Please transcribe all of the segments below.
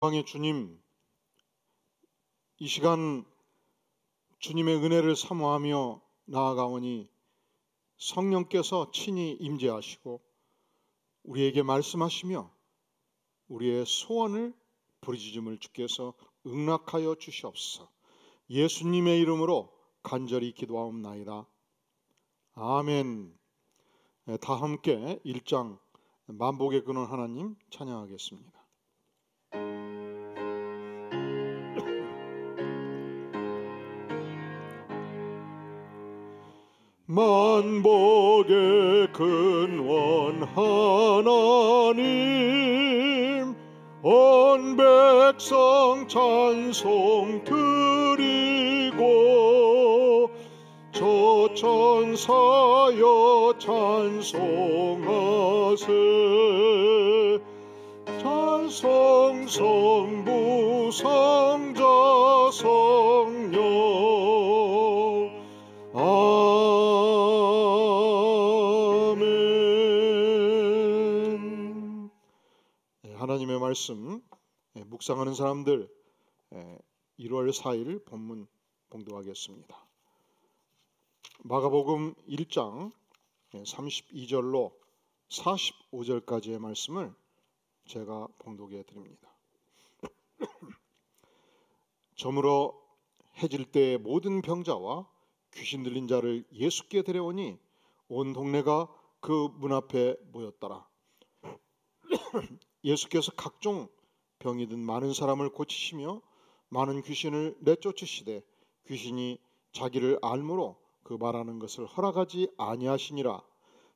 영광의 주님, 이 시간 주님의 은혜를 사모하며 나아가오니 성령께서 친히 임재하시고 우리에게 말씀하시며 우리의 소원을 부르짖음을 주께서 응낙하여 주시옵소서. 예수님의 이름으로 간절히 기도하옵나이다. 아멘. 다 함께 1장 만복의 근원 하나님 찬양하겠습니다. 만복의 근원 하나님, 온 백성 찬송 드리고 저천사여 찬송하세. 찬송 성부 성자 성령 아멘. 하나님의 말씀 묵상하는 사람들 1월 4일 본문 봉독하겠습니다. 마가복음 1장 32절로 45절까지의 말씀을 제가 봉독해 드립니다. 저물어 해질 때에 모든 병자와 귀신 들린 자를 예수께 데려오니 온 동네가 그 문 앞에 모였더라. 예수께서 각종 병이 든 많은 사람을 고치시며 많은 귀신을 내쫓으시되 귀신이 자기를 알므로 그 말하는 것을 허락하지 아니하시니라.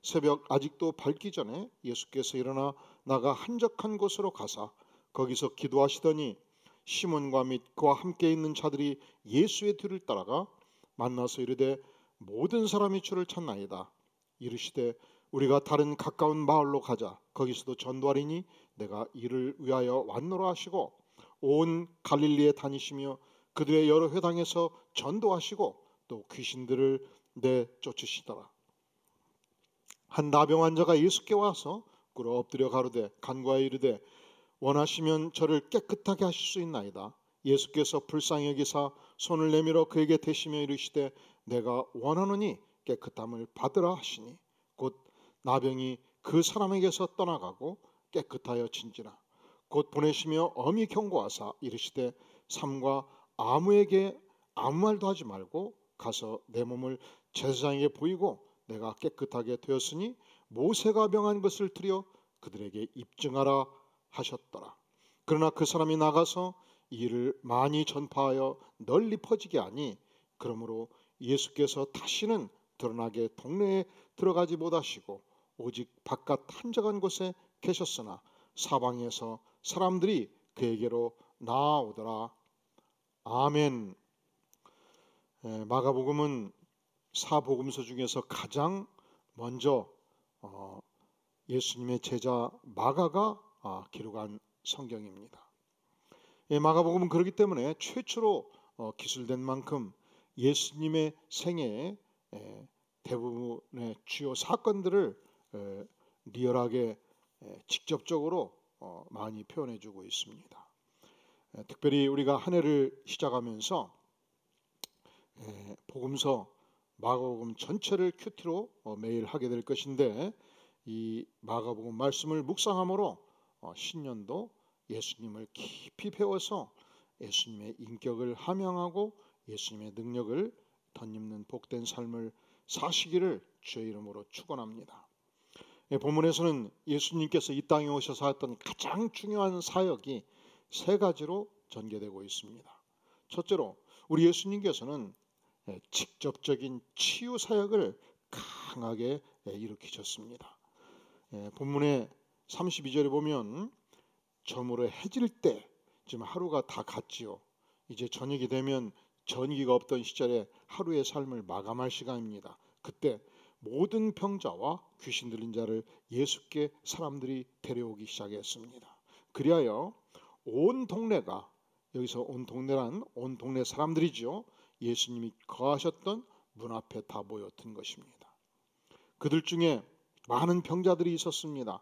새벽 아직도 밝기 전에 예수께서 일어나 나가 한적한 곳으로 가사 거기서 기도하시더니 시몬과 및 그와 함께 있는 자들이 예수의 뒤를 따라가 만나서 이르되 모든 사람이 주를 찾나이다. 이르시되 우리가 다른 가까운 마을로 가자. 거기서도 전도하리니 내가 이를 위하여 왔노라 하시고 온 갈릴리에 다니시며 그들의 여러 회당에서 전도하시고 또 귀신들을 내쫓으시더라. 한 나병 환자가 예수께 와서 꿇어 엎드려 가로되 간구하여 이르되 원하시면 저를 깨끗하게 하실 수 있나이다. 예수께서 불쌍히 여기사 손을 내밀어 그에게 대시며 이르시되 내가 원하노니 깨끗함을 받으라 하시니 곧 나병이 그 사람에게서 떠나가고 깨끗하여 진지라. 곧 보내시며 엄히 경고하사 이르시되 삼가 아무에게 아무 말도 하지 말고 가서 내 몸을 제사장에게 보이고 내가 깨끗하게 되었으니 모세가 명한 것을 들여 그들에게 입증하라 하셨더라. 그러나 그 사람이 나가서 이 일을 많이 전파하여 널리 퍼지게 하니 그러므로 예수께서 다시는 드러나게 동네에 들어가지 못하시고 오직 바깥 한적한 곳에 계셨으나 사방에서 사람들이 그에게로 나아오더라. 아멘. 마가복음은 사복음서 중에서 가장 먼저 예수님의 제자 마가가 기록한 성경입니다. 마가복음은 그렇기 때문에 최초로 기술된 만큼 예수님의 생애의 대부분의 주요 사건들을 리얼하게 직접적으로 많이 표현해주고 있습니다. 특별히 우리가 한 해를 시작하면서 복음서 마가복음 전체를 큐티로 매일 하게 될 것인데 이 마가복음 말씀을 묵상함으로 신년도 예수님을 깊이 배워서 예수님의 인격을 함양하고 예수님의 능력을 덧입는 복된 삶을 사시기를 주의 이름으로 축원합니다. 본문에서는 예수님께서 이 땅에 오셔서 했던 가장 중요한 사역이 세 가지로 전개되고 있습니다. 첫째로 우리 예수님께서는 직접적인 치유 사역을 강하게 일으키셨습니다. 본문의 32절에 보면 저물어 해질 때, 지금 하루가 다 갔지요. 이제 저녁이 되면 전기가 없던 시절에 하루의 삶을 마감할 시간입니다. 그때 모든 병자와 귀신 들린 자를 예수께 사람들이 데려오기 시작했습니다. 그리하여 온 동네가, 여기서 온 동네란 온 동네 사람들이죠. 예수님이 거하셨던 문 앞에 다 모였던 것입니다. 그들 중에 많은 병자들이 있었습니다.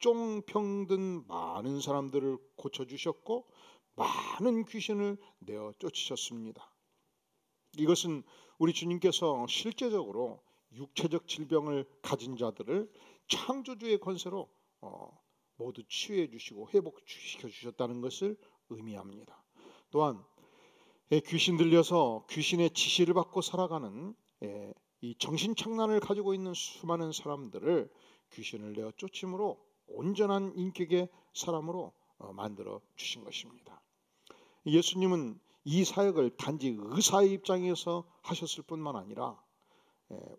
각종 병든 많은 사람들을 고쳐주셨고 많은 귀신을 내어 쫓으셨습니다. 이것은 우리 주님께서 실제적으로 육체적 질병을 가진 자들을 창조주의 권세로 모두 치유해 주시고 회복시켜 주셨다는 것을 의미합니다. 또한 귀신 들려서 귀신의 지시를 받고 살아가는 이 정신착란을 가지고 있는 수많은 사람들을 귀신을 내어 쫓음으로 온전한 인격의 사람으로 만들어 주신 것입니다. 예수님은 이 사역을 단지 의사의 입장에서 하셨을 뿐만 아니라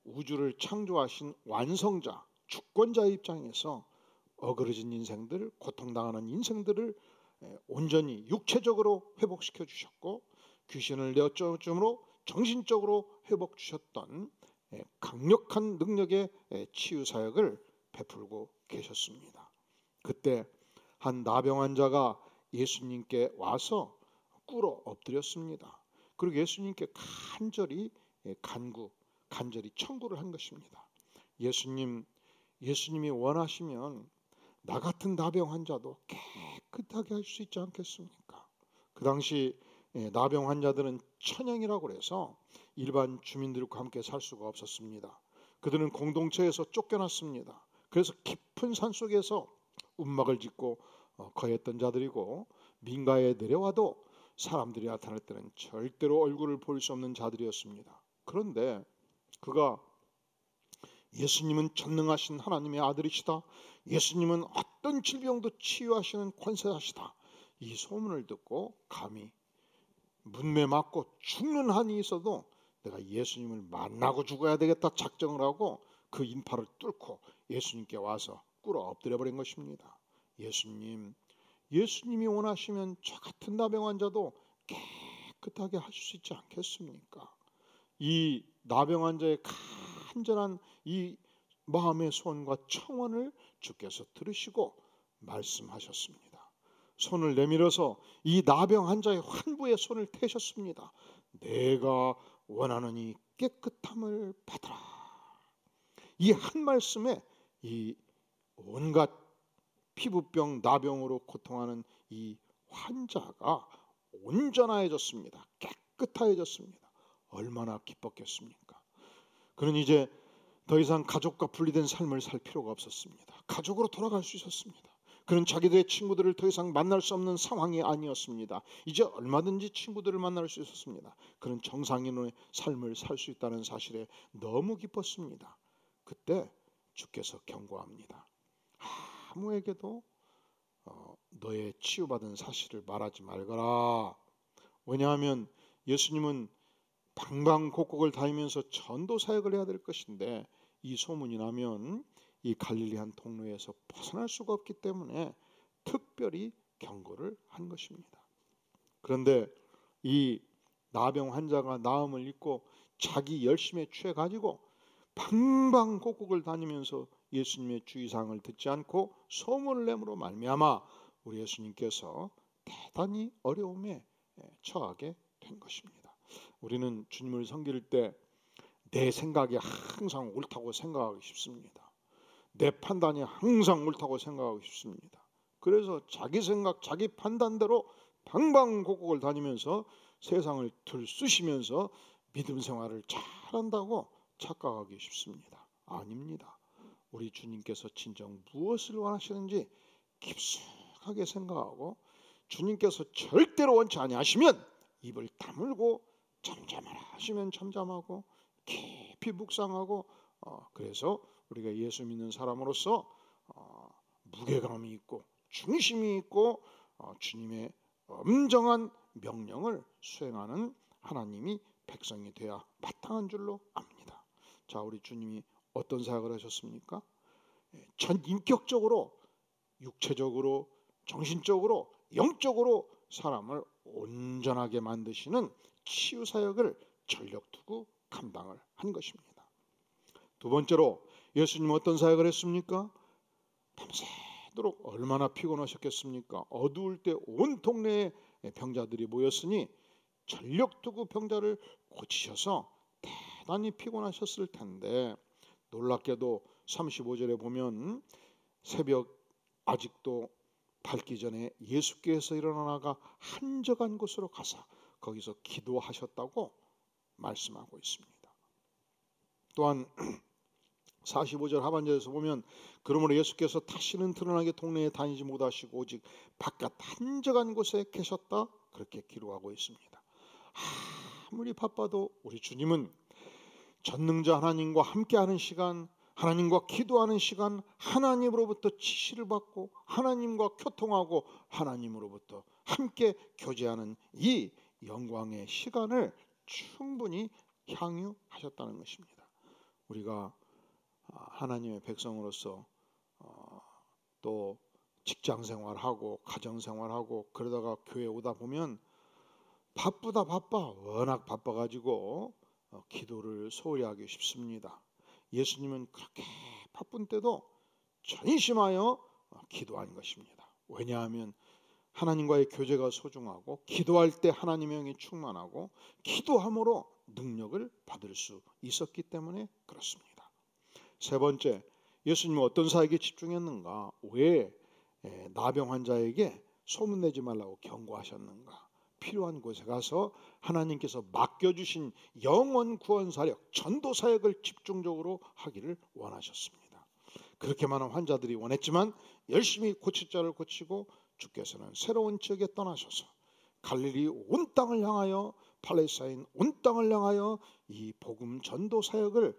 우주를 창조하신 완성자, 주권자의 입장에서 어그러진 인생들, 고통당하는 인생들을 온전히 육체적으로 회복시켜 주셨고 귀신을 내어 쫓음으로 정신적으로 회복 주셨던 강력한 능력의 치유 사역을 베풀고 계셨습니다. 그때 한 나병 환자가 예수님께 와서 꿇어 엎드렸습니다. 그리고 예수님께 간절히 청구를 한 것입니다. 예수님이 원하시면 나 같은 나병 환자도 깨끗하게 할 수 있지 않겠습니까? 그 당시 나병 환자들은 천형이라고 해서 일반 주민들과 함께 살 수가 없었습니다. 그들은 공동체에서 쫓겨났습니다. 그래서 깊은 산속에서 움막을 짓고 거했던 자들이고 민가에 내려와도 사람들이 나타날 때는 절대로 얼굴을 볼 수 없는 자들이었습니다. 그런데 그가 예수님은 전능하신 하나님의 아들이시다, 예수님은 어떤 질병도 치유하시는 권세하시다, 이 소문을 듣고 감히 문매 맞고 죽는 한이 있어도 내가 예수님을 만나고 죽어야 되겠다 작정을 하고 그 인파를 뚫고 예수님께 와서 꿇어 엎드려 버린 것입니다. 예수님이 원하시면 저 같은 나병 환자도 깨끗하게 하실 수 있지 않겠습니까? 이 나병 환자의 간절한 이 마음의 소원과 청원을 주께서 들으시고 말씀하셨습니다. 손을 내밀어서 이 나병 환자의 환부의 손을 대셨습니다. 내가 원하는 이 깨끗함을 받으라. 이 한 말씀에 이 온갖 피부병, 나병으로 고통하는 이 환자가 온전해졌습니다. 깨끗해졌습니다. 얼마나 기뻤겠습니까? 그는 이제 더 이상 가족과 분리된 삶을 살 필요가 없었습니다. 가족으로 돌아갈 수 있었습니다. 그는 자기들의 친구들을 더 이상 만날 수 없는 상황이 아니었습니다. 이제 얼마든지 친구들을 만날 수 있었습니다. 그는 정상인의 삶을 살 수 있다는 사실에 너무 기뻤습니다. 그때 주께서 경고합니다. 아무에게도 너의 치유받은 사실을 말하지 말거라. 왜냐하면 예수님은 방방곡곡을 다니면서 전도 사역을 해야 될 것인데 이 소문이 나면 이 갈릴리 한 통로에서 벗어날 수가 없기 때문에 특별히 경고를 한 것입니다. 그런데 이 나병 환자가 나음을 잊고 자기 열심에 취해 가지고 방방곡곡을 다니면서 예수님의 주의사항을 듣지 않고 소문을 내므로 말미암아 우리 예수님께서 대단히 어려움에 처하게 된 것입니다. 우리는 주님을 섬길 때 내 생각이 항상 옳다고 생각하기 쉽습니다. 내 판단이 항상 옳다고 생각하고 싶습니다. 그래서 자기 생각, 자기 판단대로 방방곡곡을 다니면서 세상을 들쑤시면서 믿음 생활을 잘한다고 착각하기 쉽습니다. 아닙니다. 우리 주님께서 진정 무엇을 원하시는지 깊숙하게 생각하고 주님께서 절대로 원치 아니하시면 입을 다물고 잠잠하라 하시면 잠잠하고 깊이 묵상하고 그래서 우리가 예수 믿는 사람으로서 무게감이 있고 중심이 있고 주님의 엄정한 명령을 수행하는 하나님이 백성이 되어야 마땅한 줄로 압니다. 자, 우리 주님이 어떤 사역을 하셨습니까? 전 인격적으로, 육체적으로, 정신적으로, 영적으로 사람을 온전하게 만드시는 치유 사역을 전력 두고 감당을 한 것입니다. 두 번째로 예수님은 어떤 사역을 했습니까? 밤새도록 얼마나 피곤하셨겠습니까? 어두울 때 온 동네에 병자들이 모였으니 전력 두고 병자를 고치셔서 대단히 피곤하셨을 텐데 놀랍게도 35절에 보면 새벽 아직도 밝기 전에 예수께서 일어나가 한적한 곳으로 가서 거기서 기도하셨다고 말씀하고 있습니다. 또한 45절 하반절에서 보면 그러므로 예수께서 다시는 드러나게 동네에 다니지 못하시고 오직 바깥 한적한 곳에 계셨다 그렇게 기록하고 있습니다. 아무리 바빠도 우리 주님은 전능자 하나님과 함께하는 시간, 하나님과 기도하는 시간, 하나님으로부터 지시를 받고 하나님과 교통하고 하나님으로부터 함께 교제하는 이 영광의 시간을 충분히 향유하셨다는 것입니다. 우리가 하나님의 백성으로서 또 직장생활하고 가정생활하고 그러다가 교회 오다 보면 바빠 워낙 바빠가지고 기도를 소홀히 하기 쉽습니다. 예수님은 그렇게 바쁜 때도 전심하여 기도한 것입니다. 왜냐하면 하나님과의 교제가 소중하고 기도할 때 하나님의 영이 충만하고 기도함으로 능력을 받을 수 있었기 때문에 그렇습니다. 세 번째, 예수님은 어떤 사역에 집중했는가? 왜 나병 환자에게 소문내지 말라고 경고하셨는가? 필요한 곳에 가서 하나님께서 맡겨주신 영원 구원 사역, 전도 사역을 집중적으로 하기를 원하셨습니다. 그렇게 많은 환자들이 원했지만 열심히 고칠 자를 고치고 주께서는 새로운 지역에 떠나셔서 갈릴리 온 땅을 향하여 팔레스타인 온 땅을 향하여 이 복음 전도 사역을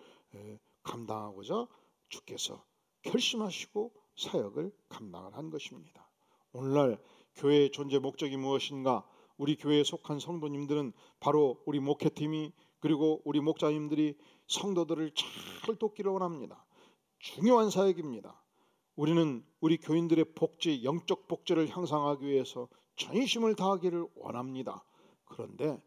감당하고자 주께서 결심하시고 사역을 감당을 한 것입니다. 오늘날 교회의 존재 목적이 무엇인가? 우리 교회에 속한 성도님들은 바로 우리 목회팀이 그리고 우리 목자님들이 성도들을 잘 돕기를 원합니다. 중요한 사역입니다. 우리는 우리 교인들의 복지, 영적 복지를 향상하기 위해서 전심을 다하기를 원합니다. 그런데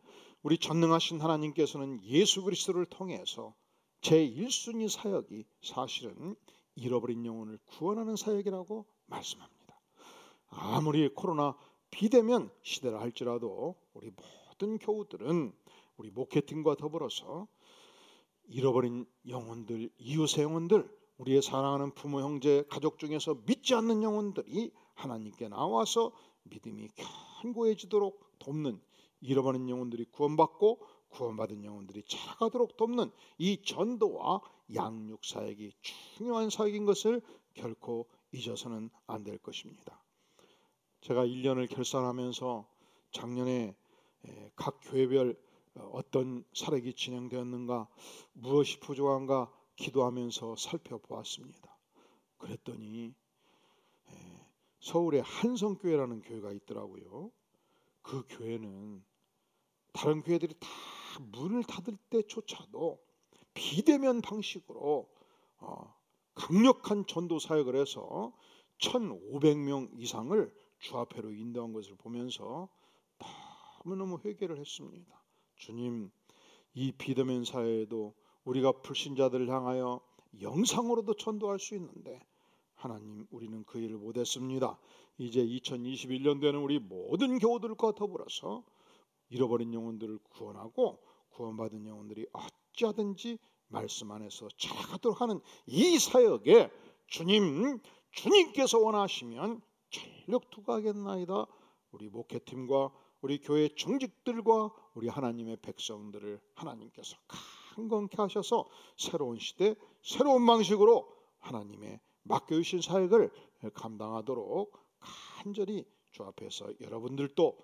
우리 전능하신 하나님께서는 예수 그리스도를 통해서 제1순위 사역이 사실은 잃어버린 영혼을 구원하는 사역이라고 말씀합니다. 아무리 코로나 비대면 시대라 할지라도 우리 모든 교우들은 우리 목회팀과 더불어서 잃어버린 영혼들, 이웃의 영혼들, 우리의 사랑하는 부모, 형제, 가족 중에서 믿지 않는 영혼들이 하나님께 나와서 믿음이 견고해지도록 돕는, 잃어버린 영혼들이 구원받고 구원받은 영혼들이 자라가도록 돕는 이 전도와 양육 사역이 중요한 사역인 것을 결코 잊어서는 안 될 것입니다. 제가 1년을 결산하면서 작년에 각 교회별 어떤 사역이 진행되었는가, 무엇이 부족한가 기도하면서 살펴보았습니다. 그랬더니 서울에 한성교회라는 교회가 있더라고요. 그 교회는 다른 교회들이 다 문을 닫을 때조차도 비대면 방식으로 강력한 전도 사역을 해서 1,500명 이상을 주합회로 인도한 것을 보면서 너무너무 회개를 했습니다. 주님, 이 비대면 사회에도 우리가 불신자들을 향하여 영상으로도 전도할 수 있는데 하나님, 우리는 그 일을 못했습니다. 이제 2021년도에는 우리 모든 교우들과 더불어서 잃어버린 영혼들을 구원하고 구원받은 영혼들이 어찌하든지 말씀 안에서 자라가도록 하는 이 사역에 주님께서 원하시면 전력 투구하겠나이다. 우리 목회팀과 우리 교회 정직들과 우리 하나님의 백성들을 하나님께서 강건케 하셔서 새로운 시대, 새로운 방식으로 하나님의 맡겨주신 사역을 감당하도록 간절히 주 앞에서 여러분들도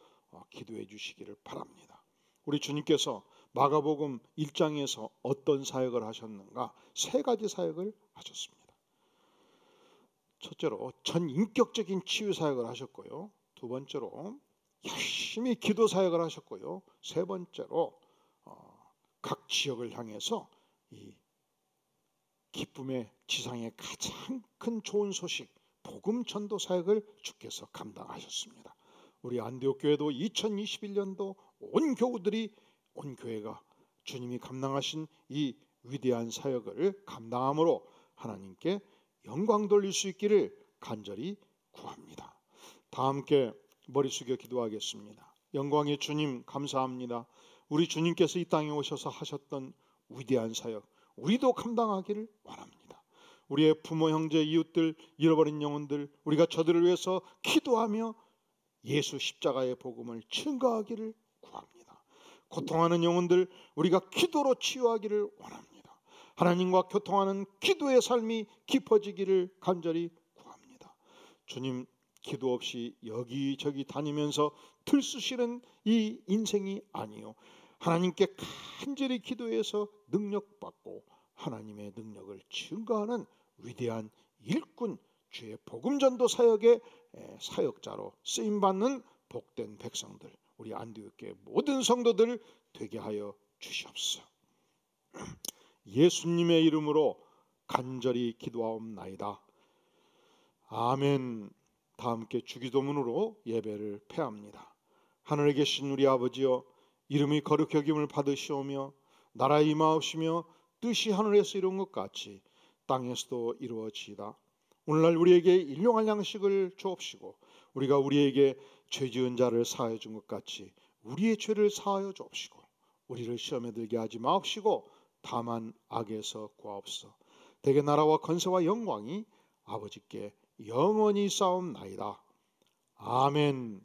기도해 주시기를 바랍니다. 우리 주님께서 마가복음 1장에서 어떤 사역을 하셨는가? 3가지 사역을 하셨습니다. 첫째로 전인격적인 치유 사역을 하셨고요. 두 번째로 열심히 기도 사역을 하셨고요. 세 번째로 각 지역을 향해서 이 기쁨의 지상의 가장 큰 좋은 소식 복음 전도 사역을 주께서 감당하셨습니다. 우리 안디옥 교회도 2021년도 온 교우들이 온 교회가 주님이 감당하신 이 위대한 사역을 감당함으로 하나님께 영광 돌릴 수 있기를 간절히 구합니다. 다 함께 머리 숙여 기도하겠습니다. 영광의 주님, 감사합니다. 우리 주님께서 이 땅에 오셔서 하셨던 위대한 사역 우리도 감당하기를 원합니다. 우리의 부모, 형제, 이웃들, 잃어버린 영혼들, 우리가 저들을 위해서 기도하며 예수 십자가의 복음을 증거하기를 구합니다. 고통하는 영혼들 우리가 기도로 치유하기를 원합니다. 하나님과 교통하는 기도의 삶이 깊어지기를 간절히 구합니다. 주님, 기도 없이 여기저기 다니면서 들쑤시는 이 인생이 아니요, 하나님께 간절히 기도해서 능력받고 하나님의 능력을 증거하는 위대한 일꾼, 주의 복음전도 사역의 사역자로 쓰임받는 복된 백성들, 우리 안디옥교회 모든 성도들 되게 하여 주시옵소서. 예수님의 이름으로 간절히 기도하옵나이다. 아멘. 다 함께 주기도문으로 예배를 폐합니다. 하늘에 계신 우리 아버지여, 이름이 거룩히 여김을 받으시오며 나라에 임하옵시며 뜻이 하늘에서 이룬 것 같이 땅에서도 이루어지이다. 오늘날 우리에게 일용할 양식을 주옵시고 우리가 우리에게 죄 지은 자를 사하여 준 것 같이 우리의 죄를 사하여 주옵시고 우리를 시험에 들게 하지 마옵시고 다만 악에서 구하옵소서. 대개 나라와 권세와 영광이 아버지께 영원히 싸움나이다. 아멘.